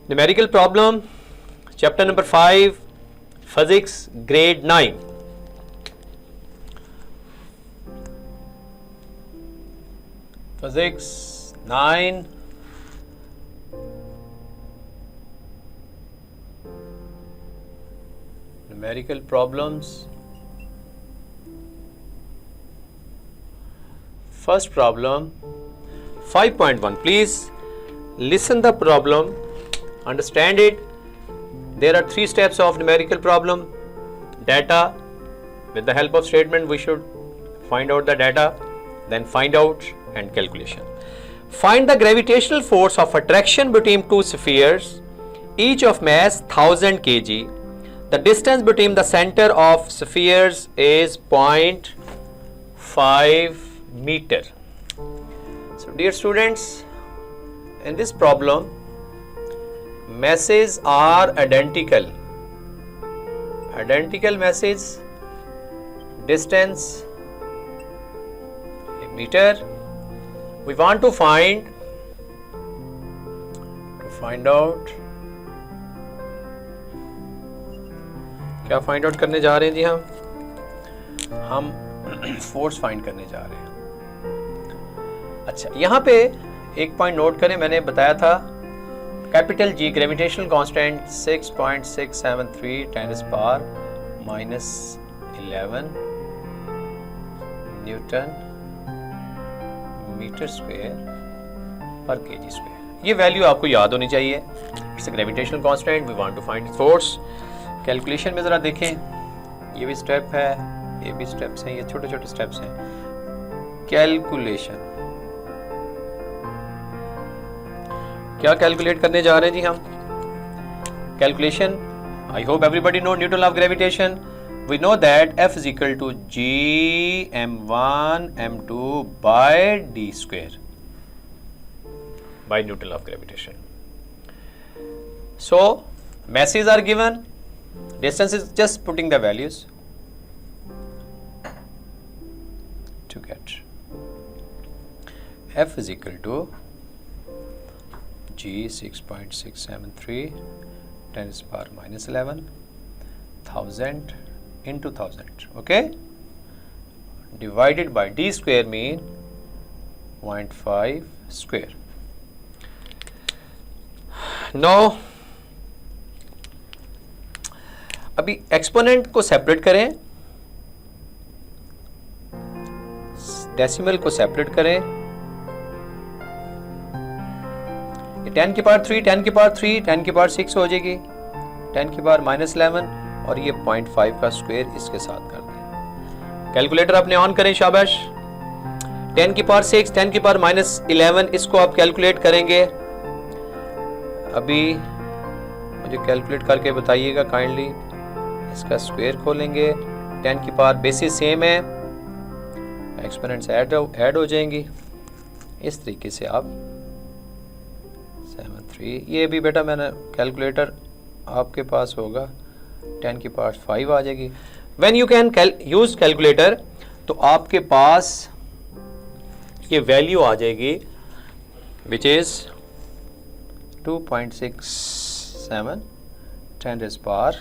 Numerical problem, chapter number 5, physics, grade 9. Physics 9. Numerical problems. First problem, 5.1. Please listen the problem, understand it. There are 3 steps of numerical problem. Data. With the help of statement, we should find out the data, then find out and calculation. Find the gravitational force of attraction between 2 spheres, each of mass 1000 kg. The distance between the center of spheres is 0.5 meter. So dear students, in this problem, masses are identical. Identical masses, distance a meter. We want to find out, क्या find out करने जा रहे हैं जी? हम force find करने जा रहे हैं. अच्छा, यहाँ पे एक पॉइंट नोट करें, मैंने बताया था capital G gravitational constant 6.673 10⁻⁻11 newton metre square पर केजी स्क्वायर. ये वैल्यू आपको याद होनी चाहिए. It's a gravitational constant. We want to find its force. Calculation में ज़रा देखें, ये भी स्टेप है, ये भी स्टेप्स हैं, ये छोटे छोटे स्टेप्स हैं. कैलकुलेशन, क्या कैलकुलेट करने जा रहे हैं जी हम? Calculation, I hope everybody know Newton of gravitation. We know that F is equal to G m1 m2 by d square by Newton of gravitation. So masses are given. Distance is just putting the values to get F is equal to G 6.673 10⁻⁻11 1000 into 1000, okay, divided by d square mean 0.5 square. Now अभी exponent को separate करें, decimal को separate करें. 10 की power 3 10 की power 3 10 की power 6 हो जाएगी, 10 की पावर -11 और ये 0.5 का स्क्वायर इसके साथ कर दें. कैलकुलेटर अपने ऑन करें, शाबाश. 10 की पावर 6 10 की पावर -11 इसको आप कैलकुलेट करेंगे. अभी मुझे कैलकुलेट करके बताइएगा काइंडली. इसका स्क्वायर खोलेंगे, 10 की पावर बेसिस सेम है, एक्सपोनेंट्स ऐड हो जाएंगी. इस तरीके से आप 73, ये भी बेटा मैंने कैलकुलेटर आपके पास होगा, 10 की पावर 5 आ जाएगी. When you can use calculator तो आपके पास ये वैल्यू आ जाएगी विच इज 2.67 10⁻⁻4.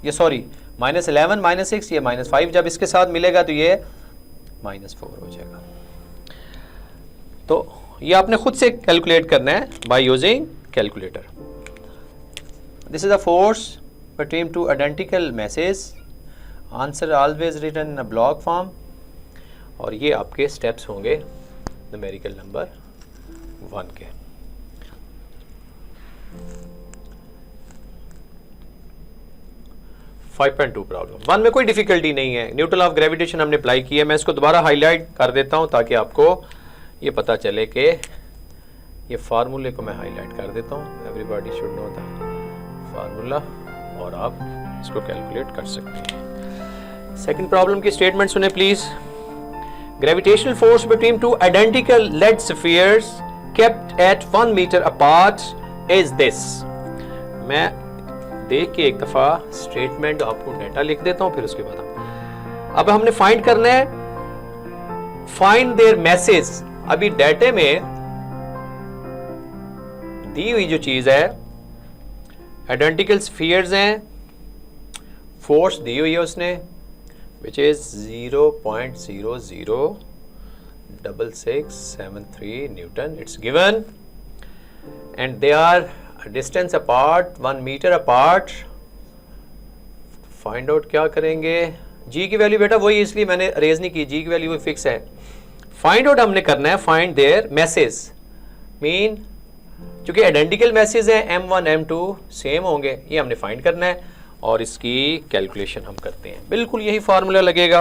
ये सॉरी -11 -6, ये -5 जब इसके साथ मिलेगा तो ये -4 हो जाएगा. तो ये आपने खुद से कैलकुलेट करना है by using calculator. This is a force between 2 identical masses. Answer always written in a block form. और ये आपके स्टेप्स होंगे न्यूमेरिकल नंबर 1 के. प्रॉब्लम 1 में कोई डिफिकल्टी नहीं है. न्यूटन ऑफ ग्रेविटेशन हमने अप्लाई किया. मैं इसको दोबारा हाईलाइट कर देता हूं ताकि आपको ये पता चले कि ये फार्मूले को मैं हाईलाइट कर देता हूं. Everybody should know the formula और आप इसको कैलकुलेट कर सकते हैं. सेकंड प्रॉब्लम की स्टेटमेंट सुने please. Gravitational force between 2 identical lead spheres kept at 1 meter apart is this. मैं देख के एक दफा स्टेटमेंट आपको डाटा लिख देता हूं, फिर उसके बाद अब हमने फाइंड करना है फाइंड देयर मैसेज. अभी डाटे में दी हुई जो चीज है, आइडेंटिकल स्फीयर्स हैं, फोर्स दी हुई है उसने which is 0.006673 newton, it's given, and they are distance apart 1 metre apart. Find out क्या करेंगे, जी की वैल्यू बेटा वही, इसलिए मैंने अरेज नहीं की, जी की वैल्यू फिक्स है। फाइंड आउट हमने करना है, फाइंड देयर मैसेज, मीन चूंकि आइडेंटिकल मैसेज है m1 m2 सेम होंगे, ये हमने फाइंड करना है और इसकी कैलकुलेशन हम करते हैं। बिल्कुल यही फार्मूला लगेगा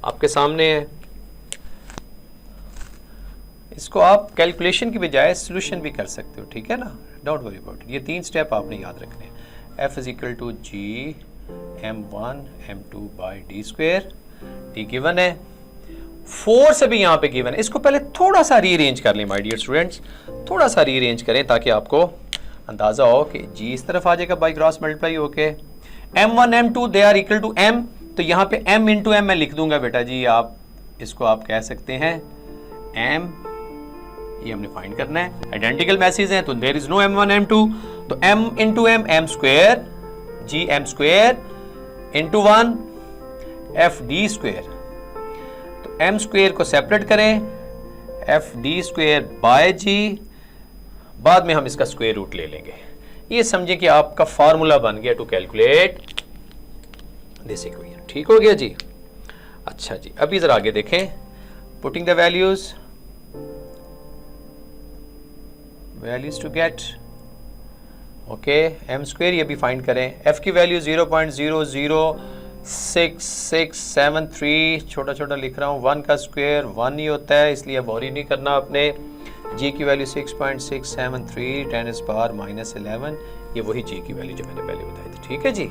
आपके सामने है, इसको आप कैलकुलेशन की बजाय सोल्यूशन भी कर सकते हो, ठीक है ना, डोंट वरी अबाउट इट। ये 3 स्टेप आपने याद रखने हैं। F is equal to G m1 m2 by D square, D given है, फोर्स अभी यहाँ पे गिवन है। इसको पहले थोड़ा सा रीअरेंज कर लें माय डियर स्टूडेंट्स, थोड़ा सा रीअरेंज करें ताकि आपको अंदाजा हो कि जी इस तरफ आ जाएगा बाई क्रॉस मल्टीप्लाई होके, m1 m2 they are equal to m, तो यहाँ पे m इंटू m मैं लिख दूंगा बेटा जी, आप इसको आप कह सकते हैं m, ये हमने फाइंड करना है। आइडेंटिकल मैसेज हैं तो there is no m1 m2, तो m into m m square, G m square into 1 f d square, तो m स्क्वायर को सेपरेट करें, f d square by G, बाद में हम इसका स्क्वायर रूट ले लेंगे। ये समझे कि आपका फार्मूला बन गया टू कैलकुलेट दिस इक्वेशन, ठीक हो गया जी। अच्छा जी, अभी जरा आगे देखें, putting the values to get, okay, m square ये भी फाइंड करें, f की वैल्यू 0.006673, छोटा छोटा लिख रहा हूँ, 1 का स्क्वायर 1 ही होता है, इसलिए वॉरी नहीं करना आपने। g की वैल्यू 6.673 10 इज पावर -11, ये वही g की वैल्यू जो मैंने पहले बताई थी, ठीक है जी।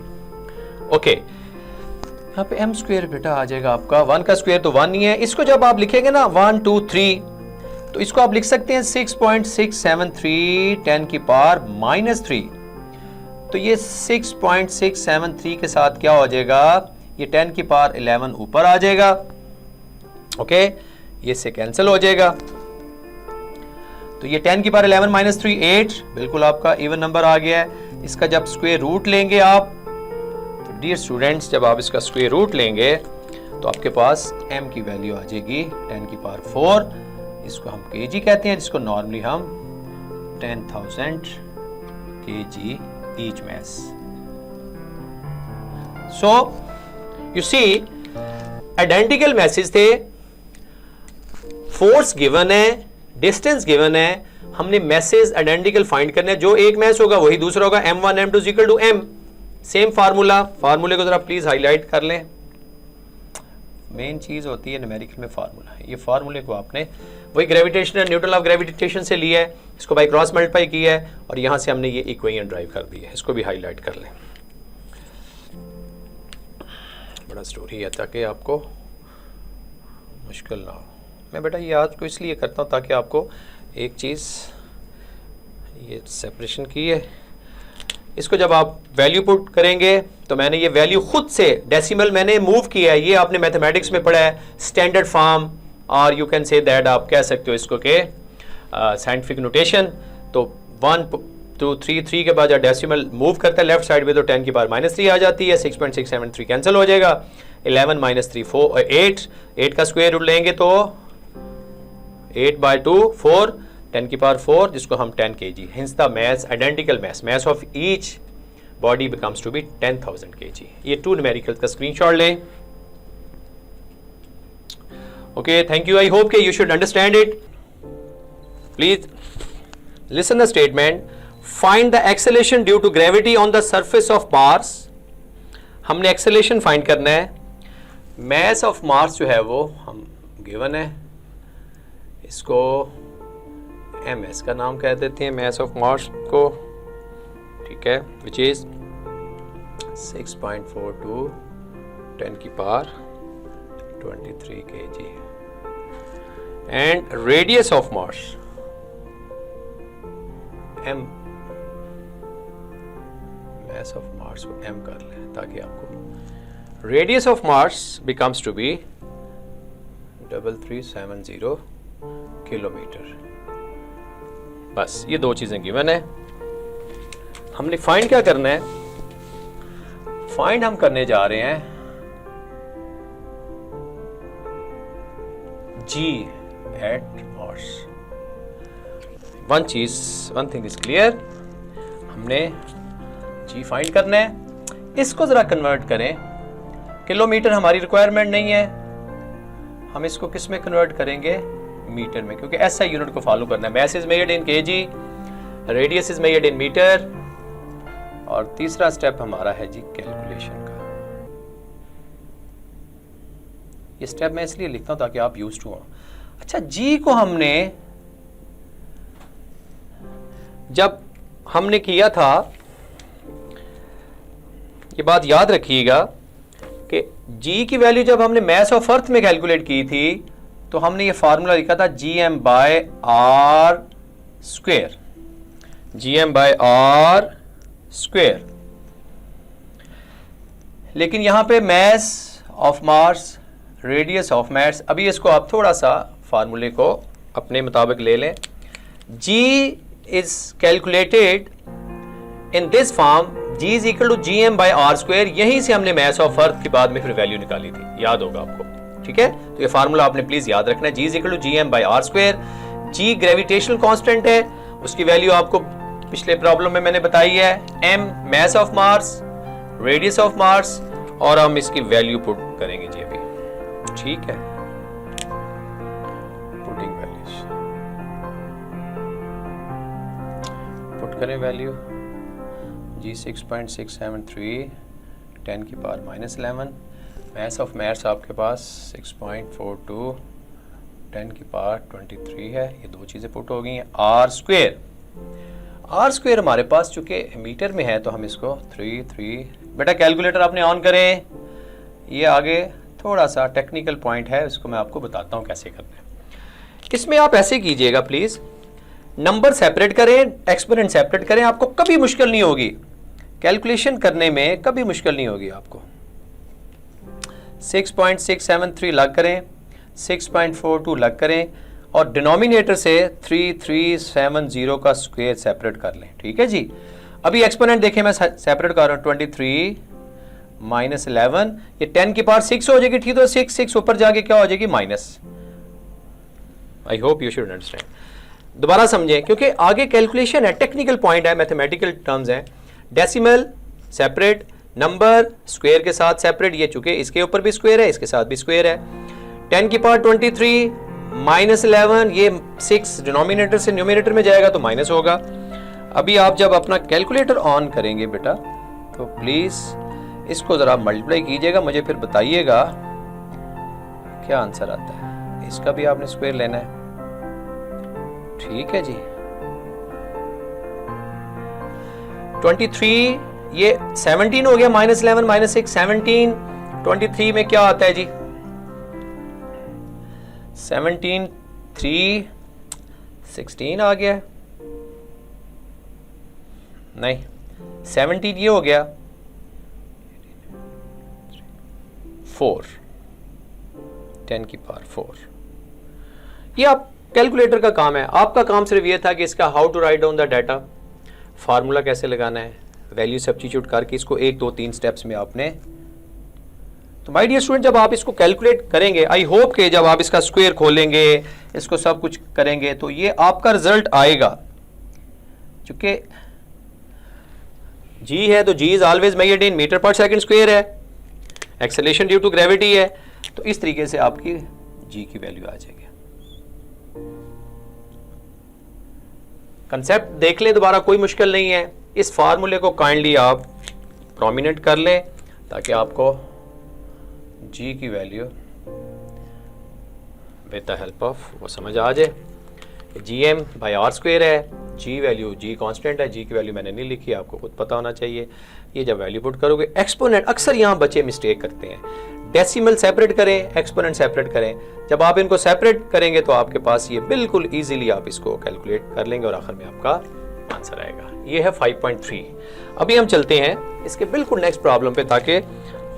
ओके, यहाँ पे m स्क्वायर बेटा आ जाएगा आपका, 1 का स्क्वायर तो 1 ही है, इसको जब आप लिखेंगे ना 1 2 3, तो इसको आप लिख सकते हैं 6.673 10 की पावर -3, तो ये 6.673 के साथ क्या हो जाएगा, ये 10 की पावर 11 ऊपर आ जाएगा, ओके, ये से कैंसिल हो जाएगा, तो ये 10 की पावर 11 -3 8, बिल्कुल आपका इवन नंबर आ गया है। इसका जब स्क्वायर रूट लेंगे आप, तो डियर स्टूडेंट्स जब आप इसका स्क्वायर रूट लेंगे तो आपके पास m की वैल्यू आ जाएगी 10 की पावर 4, इसको हम kg कहते हैं, जिसको नॉर्मली हम 10,000 kg each mass। So you see identical masses थे, फोर्स गिवन है, डिस्टेंस गिवन है, हमने मैसेज आइडेंटिकल फाइंड करना है, जो एक मैच होगा वही दूसरा होगा, m1 m2 is equal to m, same formula, फार्मूले को जरा प्लीज हाईलाइट कर लें, मेन चीज होती है न्यूमेरिकल में फार्मूला, ये फार्मूले को आपने वही ग्रेविटेशनल न्यूट्रल ऑफ ग्रेविटेशन से लिया है, इसको बाय क्रॉस मल्टीप्लाई किया है और यहां से हमने ये इक्वेशन ड्राइव कर दी है, इसको भी हाईलाइट कर लें, बड़ा स्टोरी है ताकि आपको मुश्किल ना हो। मैं बेटा ये आज को इसलिए करता हूँ ताकि आपको एक चीज़, ये सेपरेशन की है, इसको जब आप वैल्यू पुट करेंगे तो मैंने ये वैल्यू खुद से डेसिमल मैंने मूव किया है, ये आपने मैथमेटिक्स में पढ़ा है, स्टैंडर्ड फॉर्म, और यू कैन से दैट आप कह सकते हो इसको के साइंटिफिक नोटेशन, तो 1 2 3 3 के बाद जब डेसिमल मूव करता है लेफ्ट साइड में तो 10 की पावर -3 आ जाती है, 6.673 कैंसिल हो जाएगा, 11 -3 4 8 का स्क्वायर रूट लेंगे तो 8 by 2 4, 10 की पावर 4, जिसको हम 10 kg, hence the mass, identical mass of each body becomes to be 10,000 kg। ये 2 न्यूमेरिकल का स्क्रीनशॉट लें। Okay, thank you, I hope के you should understand it. Please listen the statement, find the acceleration due to gravity on the surface of Mars. हमने acceleration find करना है, mess of Mars जो है वो हम गिवन है, इसको ms का नाम कह देते हैं, मैस ऑफ मार्स को, ठीक है, विच इज 6.42 10 की power 23 kg, and radius of Mars m, mass of Mars को m कर लें ताकि आपको radius of Mars becomes to be 3370 kilometre, बस ये दो चीजें गिवन है। हमने फाइंड क्या करना है, फाइंड हम करने जा रहे हैं G at Rs। One thing is clear, हमने G फाइंड करना है। इसको जरा कन्वर्ट करें, किलोमीटर हमारी रिक्वायरमेंट नहीं है, हम इसको किस में कन्वर्ट करेंगे, मीटर में, क्योंकि ऐसा यूनिट को फॉलो करना है। Mass is measured in kg, radius is measured in metre, और तीसरा स्टेप हमारा है जी कैलकुलेशन का। ये स्टेप मैं इसलिए लिखता हूं ताकि आप यूज्ड हो। अच्छा, जी को हमने जब हमने किया था, ये बात याद रखिएगा कि जी की वैल्यू जब हमने मैस ऑफ अर्थ में कैलकुलेट की थी तो हमने ये फार्मूला लिखा था GM by R square, GM by R square. लेकिन यहां पे mass of Mars, radius of Mars, अभी इसको आप थोड़ा सा फार्मूले को अपने मुताबिक ले लें। G is calculated in this form, G is equal to GM by R square। यहीं से हमने मैस ऑफ अर्थ के बाद में फिर वैल्यू निकाली थी, याद होगा आपको, ठीक है। तो ये फार्मूला आपने प्लीज याद रखना है, G is equal to GM by R square। G gravitational constant है, उसकी वैल्यू आपको पिछले प्रॉब्लम में मैंने बताई है। M mass of Mars, radius of Mars, और हम इसकी वैल्यू पुट करेंगे जी अभी, ठीक है। पुटिंग वैल्यूज पुट करें, वैल्यू जी 6.673, 10 की पावर -11, मैस ऑफ मैथ्स आपके पास 6.42, 10 की पावर 23 है। ये दो चीज़ें पुट हो गई हैं। आर स्क्वेयर हमारे पास चूंकि मीटर में है तो हम इसको 3 बेटा कैलकुलेटर आपने ऑन करें। ये आगे थोड़ा सा टेक्निकल पॉइंट है, उसको मैं आपको बताता हूँ कैसे करना है। इसमें आप ऐसे कीजिएगा प्लीज, नंबर सेपरेट करें, एक्सपोनेंट सेपरेट करें, आपको कभी मुश्किल नहीं होगी कैलकुलेशन करने में, कभी मुश्किल नहीं होगी आपको। 6.673 लग करें, 6.42 लग करें, और डिनोमिनेटर से 3370 का स्क्वायर सेपरेट कर लें, ठीक है जी। अभी एक्सपोनेंट देखें, मैं सेपरेट कर रहा हूं, 23 -11, ये 10 की पावर 6 हो जाएगी, ठीक है। 6 ऊपर जाके क्या हो जाएगी, minus. I hope you should understand. दोबारा समझें, क्योंकि आगे कैलकुलेशन है, टेक्निकल पॉइंट है, मैथमेटिकल टर्म्स हैं। डेसिमल सेपरेट, नंबर स्क्वायर के साथ सेपरेट, ये चूंकि इसके ऊपर भी स्क्वायर है, इसके साथ भी स्क्वायर है। 10 की पावर 23 -11, ये 6 डिनोमिनेटर से न्यूमिनेटर में जाएगा तो माइनस होगा। अभी आप जब अपना कैलकुलेटर ऑन करेंगे बेटा, तो प्लीज इसको जरा मल्टीप्लाई कीजिएगा, मुझे फिर बताइएगा क्या आंसर आता है। इसका भी आपने स्क्वायर लेना है, ठीक है जी। 23 ये 17 हो गया, -11 -6 17, 23 में क्या आता है जी, 17 3 16 आ गया, नहीं 17 ये हो गया 4, 10 की पावर 4। ये आप कैलकुलेटर का काम है, आपका काम सिर्फ ये था कि इसका how to write down the data, formula कैसे लगाना है, वैल्यू सब्स्टिट्यूट करके इसको 1 2 3 स्टेप्स में आपने। तो माय डियर स्टूडेंट, जब आप इसको कैलकुलेट करेंगे, आई होप कि जब आप इसका स्क्वायर खोलेंगे, इसको सब कुछ करेंगे, तो ये आपका रिजल्ट आएगा। चूंकि जी है तो G is always measured in metre per second square है, एक्सेलरेशन ड्यू टू ग्रेविटी है, तो इस तरीके से आपकी जी की वैल्यू आ जाएगी। कंसेप्ट देख ले दोबारा, कोई मुश्किल नहीं है। इस फार्मूले को काइंडली आप प्रोमिनेंट कर लें ताकि आपको जी की value with the help of वो समझ आ जाए। GM बाय आर स्क्वायर है, जी वैल्यू, जी कांस्टेंट है, जी की वैल्यू मैंने नहीं लिखी, आपको खुद पता होना चाहिए। ये जब वैल्यू पुट करोगे, एक्सपोनेंट, अक्सर यहाँ बच्चे मिस्टेक करते हैं, डेसिमल सेपरेट करें, एक्सपोनेंट सेपरेट करें। जब आप इनको सेपरेट करेंगे तो आपके पास ये बिल्कुल इजीली आप इसको कैलकुलेट कर लेंगे और आखिर में आपका आंसर आएगा। ये है 5.3। अभी हम चलते हैं इसके बिल्कुल नेक्स्ट प्रॉब्लम पे, ताकि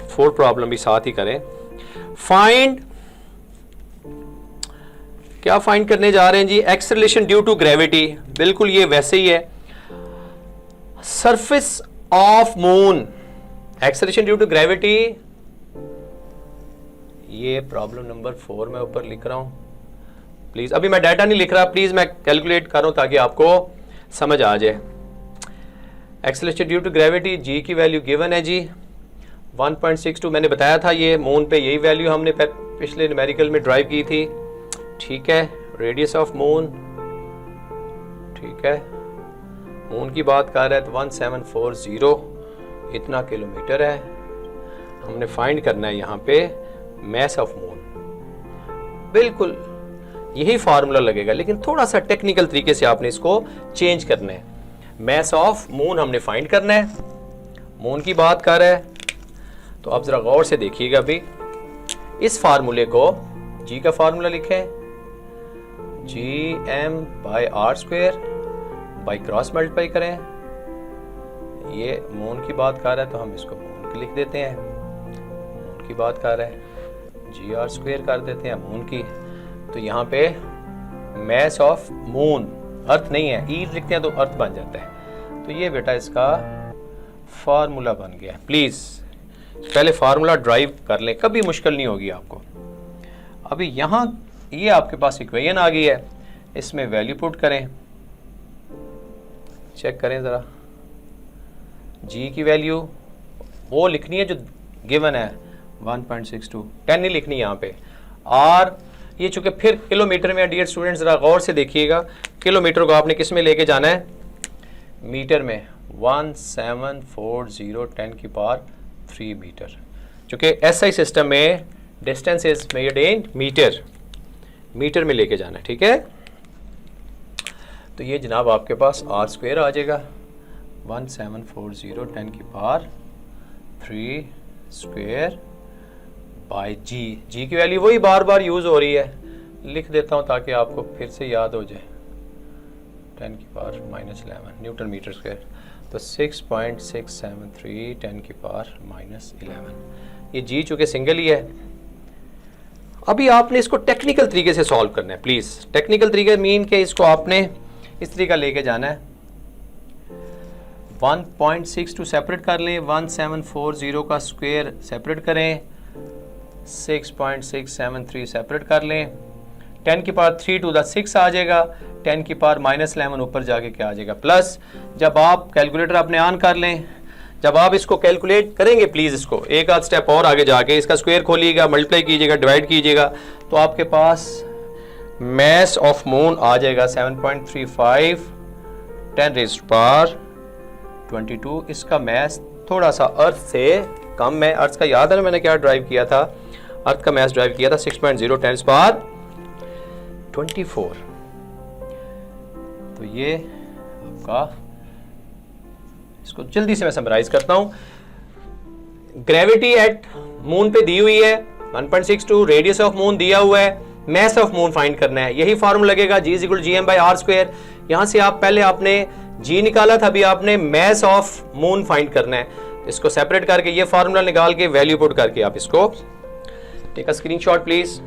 4 प्रॉब्लम भी साथ ही करें। फाइंड क्या फाइंड करने जा रहे हैं G? Acceleration due to gravity. बिल्कुल ये वैसे ही है, surface of moon, acceleration due to gravity. ये प्रॉब्लम नंबर 4 मैं ऊपर लिख रहा हूं प्लीज। अभी मैं डाटा नहीं लिख रहा प्लीज, मैं कैलकुलेट कर रहा हूं ताकि आपको समझ आ जाए। एक्सेलरेशन ड्यू टू ग्रेविटी, जी की वैल्यू गिवन है जी 1.62। मैंने बताया था ये मून पे यही वैल्यू हमने पिछले न्यूमेरिकल में ड्राइव की थी, ठीक है। रेडियस ऑफ मून, ठीक है, मून की बात कर रहे हैं तो 1740 इतना किलोमीटर है। हमने फाइंड करना है यहाँ पे मैस ऑफ मून। बिल्कुल यही फार्मूला लगेगा, लेकिन थोड़ा सा टेक्निकल तरीके से आपने इसको चेंज करना है। मैस ऑफ मून हमने फाइंड करना है, मून की बात कर रहे हैं तो आप जरा गौर से देखिएगा। अभी इस फार्मूले को, जी का फार्मूला लिखें, gm/r² बाई क्रॉस मल्टीप्लाई करें। ये मून की बात कर रहा है तो हम इसको मून की लिख देते हैं, मून की बात कर रहे हैं, gr² कर देते हैं मून की। तो यहाँ पे मैस ऑफ मून, अर्थ नहीं है, ई लिखते हैं तो अर्थ बन जाता है। तो ये बेटा इसका फार्मूला बन गया। प्लीज पहले फार्मूला ड्राइव कर लें, कभी मुश्किल नहीं होगी आपको। अभी यहाँ ये आपके पास इक्वेशन आ गई है, इसमें वैल्यू पुट करें, चेक करें जरा। जी की वैल्यू वो लिखनी है जो गिवन है 1.62, 10 नहीं लिखनी यहाँ पे। आर ये चूंकि फिर किलोमीटर में, डियर स्टूडेंट्स जरा गौर से देखिएगा, किलोमीटर को आपने किस में लेके जाना है? मीटर में। 1740 10 की पावर 3 मीटर। चूंकि एसआई सिस्टम में distance is measured in metre, metre में लेके जाना है, ठीक है। तो ये जनाब आपके पास r² आ जाएगा, 1740 10 की पावर 3² बाई जी। जी की वैल्यू वही बार बार यूज हो रही है, लिख देता हूं ताकि आपको फिर से याद हो जाए। 10 की पावर -11 न्यूटन मीटर स्क्वायर, तो 6.673 10 की पावर -11। ये जी चूंकि सिंगल ही है। अभी आपने इसको टेक्निकल तरीके से सॉल्व करना है। प्लीज टेक्निकल तरीके मीन के इसको आपने इस तरीका लेके जाना है। 1.62 सेपरेट कर लें, 1740 का स्क्वायर सेपरेट करें, 6.673 सेपरेट कर लें, 10 की पावर 3 टू द 6 आ जाएगा, 10 की पावर -11 ऊपर जाके क्या आ जाएगा प्लस। जब आप कैलकुलेटर अपने ऑन कर लें, जब आप इसको कैलकुलेट करेंगे, प्लीज इसको एक आध स्टेप और आगे जाके इसका स्क्वायर खोलिएगा, मल्टीप्लाई कीजिएगा, डिवाइड कीजिएगा, तो आपके पास मैस ऑफ मून आ जाएगा 7.35 10⁻22। इसका मैस थोड़ा सा अर्थ से कम है। अर्थ का याद है ना मैंने क्या ड्राइव किया था? अर्थ का मैस ड्राइव किया था 6.0 10⁻24। तो ये आपका, इसको जल्दी से मैं समराइज करता हूं। ग्रेविटी एट मून पे दी हुई है 1.62, रेडियस ऑफ मून दिया हुआ है, मैस ऑफ मून फाइंड करना है। यही फॉर्मूला लगेगा G = gm/r²। यहां से आप पहले आपने G निकाला था, अभी आपने मैस ऑफ मून फाइंड करना है। इसको सेपरेट करके ये फार्मूला निकाल के वैल्यू पुट करके आप इसको टेक अ स्क्रीनशॉट प्लीज।